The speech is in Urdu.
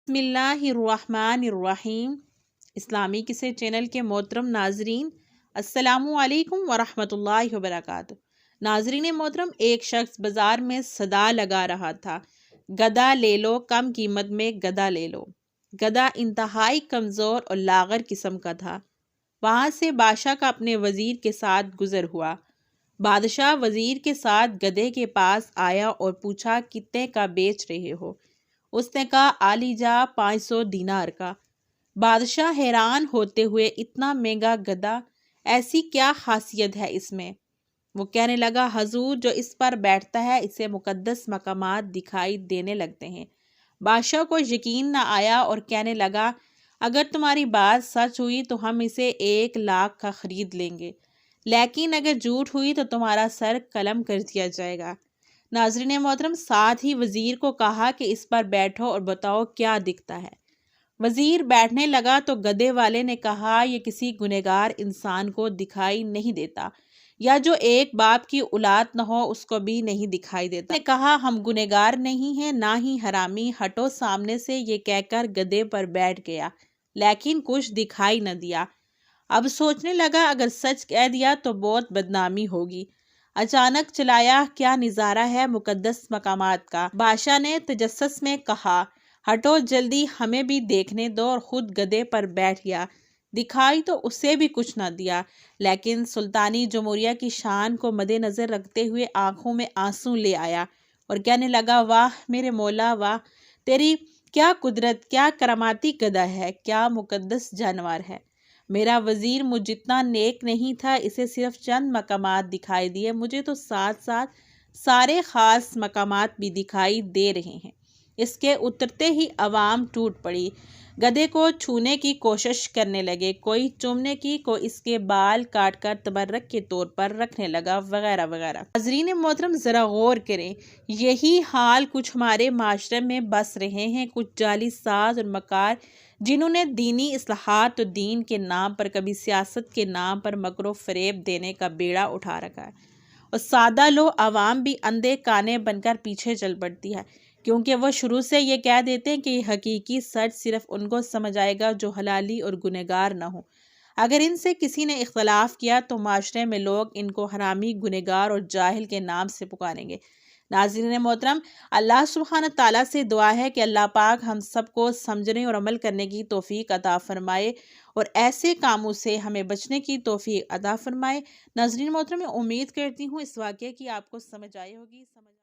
بسم اللہ الرحمن الرحیم۔ اسلامی قصے چینل کے محترم ناظرین، السلام علیکم ورحمۃ اللہ وبرکاتہ۔ ناظرین محترم، ایک شخص بازار میں صدا لگا رہا تھا، گدھا لے لو، کم قیمت میں گدھا لے لو۔ گدھا انتہائی کمزور اور لاغر قسم کا تھا۔ وہاں سے بادشاہ کا اپنے وزیر کے ساتھ گزر ہوا۔ بادشاہ وزیر کے ساتھ گدھے کے پاس آیا اور پوچھا، کتنے کا بیچ رہے ہو؟ اس نے کہا، عالی جا 500 دینار کا۔ بادشاہ حیران ہوتے ہوئے، اتنا مہنگا گدھا، ایسی کیا خاصیت ہے اس میں؟ وہ کہنے لگا، حضور، جو اس پر بیٹھتا ہے اسے مقدس مقامات دکھائی دینے لگتے ہیں۔ بادشاہ کو یقین نہ آیا اور کہنے لگا، اگر تمہاری بات سچ ہوئی تو ہم اسے 1 لاکھ کا خرید لیں گے، لیکن اگر جھوٹ ہوئی تو تمہارا سر قلم کر دیا جائے گا۔ ناظرین محترم، ساتھ ہی وزیر کو کہا کہ اس پر بیٹھو اور بتاؤ کیا دکھتا ہے۔ وزیر بیٹھنے لگا تو گدھے والے نے کہا، یہ کسی گنہگار انسان کو دکھائی نہیں دیتا، یا جو ایک باپ کی اولاد نہ ہو اس کو بھی نہیں دکھائی دیتا۔ نے کہا، ہم گنہگار نہیں ہیں، نہ ہی حرامی، ہٹو سامنے سے۔ یہ کہہ کر گدھے پر بیٹھ گیا، لیکن کچھ دکھائی نہ دیا۔ اب سوچنے لگا، اگر سچ کہہ دیا تو بہت بدنامی ہوگی۔ اچانک چلایا، کیا نظارہ ہے مقدس مقامات کا! بادشاہ نے تجسس میں کہا، ہٹو جلدی، ہمیں بھی دیکھنے دو، اور خود گدھے پر بیٹھ گیا۔ دکھائی تو اسے بھی کچھ نہ دیا، لیکن سلطانی جمہوریہ کی شان کو مد نظر رکھتے ہوئے آنکھوں میں آنسو لے آیا اور کہنے لگا، واہ میرے مولا، واہ تیری کیا قدرت، کیا کراماتی گدھا ہے، کیا مقدس جانور ہے۔ میرا وزیر مجھ جتنا نیک نہیں تھا، اسے صرف چند مقامات دکھائی دیے، مجھے تو ساتھ ساتھ سارے خاص مقامات بھی دکھائی دے رہے ہیں۔ اس کے اترتے ہی عوام ٹوٹ پڑی، گدھے کو چھونے کی کوشش کرنے لگے، کوئی چومنے کی، کوئی اس کے بال کاٹ کر تبرک کے طور پر رکھنے لگا، وغیرہ وغیرہ۔ ناظرین محترم، ذرا غور کریں، یہی حال کچھ ہمارے معاشرے میں بس رہے ہیں، کچھ جعلی ساز اور مکار، جنہوں نے دینی اصلاحات اور دین کے نام پر، کبھی سیاست کے نام پر مکر و فریب دینے کا بیڑا اٹھا رکھا ہے، اور سادہ لو عوام بھی اندھے کانے بن کر پیچھے چل پڑتی ہے، کیونکہ وہ شروع سے یہ کہہ دیتے ہیں کہ یہ حقیقی سچ صرف ان کو سمجھ آئے گا جو حلالی اور گنہگار نہ ہو۔ اگر ان سے کسی نے اختلاف کیا تو معاشرے میں لوگ ان کو حرامی، گنہگار اور جاہل کے نام سے پکاریں گے۔ ناظرین محترم، اللہ سبحانہ تعالیٰ سے دعا ہے کہ اللہ پاک ہم سب کو سمجھنے اور عمل کرنے کی توفیق عطا فرمائے، اور ایسے کاموں سے ہمیں بچنے کی توفیق عطا فرمائے۔ ناظرین محترم، میں امید کرتی ہوں اس واقعے کی آپ کو سمجھ آئی ہوگی۔